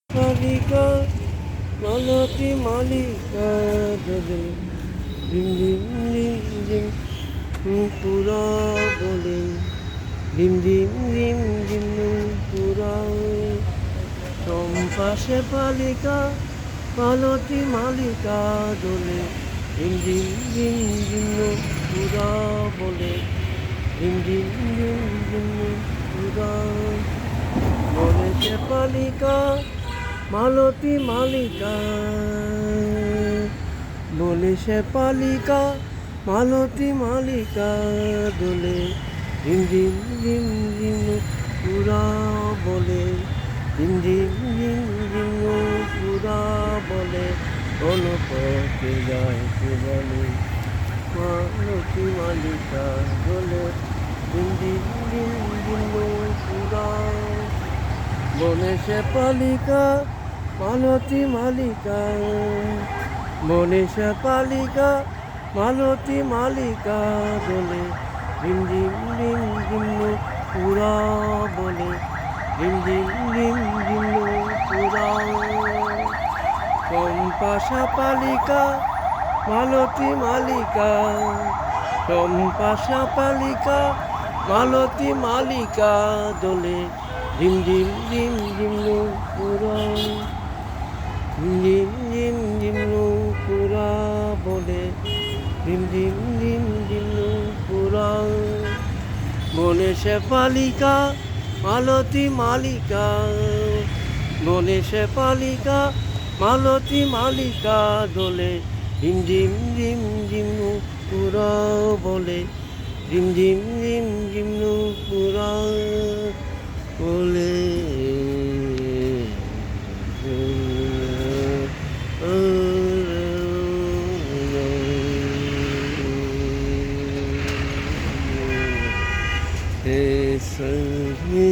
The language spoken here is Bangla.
মালিকা মালতী মালিকা দোলে ঝিম ঝিম ঝিম ঝিম পুরা বলে ঝিম ঝিম ঝিম ঝিম পুরা চম্পাশে পালিকা মালতী মালিকা দোলে ঝিম ঝিম ঝিম ঝিম পুরা বলে ঝিম ঝিম ঝিম ঝিম পুরা বলে সে পালিকা মালতী মালিকা বলে সে পালিকা মালতী মালিকা দোলে ঝিম ঝিম ঝিম ঝিম পুরা বলে ঝিম ঝিম ঝিম ঝিম পুরা বলে কোন পথে যায় কে বলে মালতী মালিকা দোলে ঝিম ঝিম ঝিম ঝিম পুরা বনে সে পালিকা মালতী মালিকা বনে সে পালিকা মালতী মালিকা বলে ঝিম ঝিম ঝিম ঝিম পুরা বলে ঝিম ঝিম ঝিম ঝিম পুরা চম্পাশা পালিকা মালতী মালিকা চম্পাশা পালিকা মালতী মালিকা দোলে ঝিম ঝিম ঝিম ঝিম পুরা ঝিম ঝিম ঝিম পুরা বলে ঝিম ঝিম ঝিম ঝিম পুরা বনে সে পালিকা মালতী মালিকা বনে সে পালিকা মালতী মালিকা দোলে ঝিম ঝিম ঝিম ঝিম পুরা বলে ঝিম ঝিম ঝিম ঝিম পুরা বলে হে সঙ্গী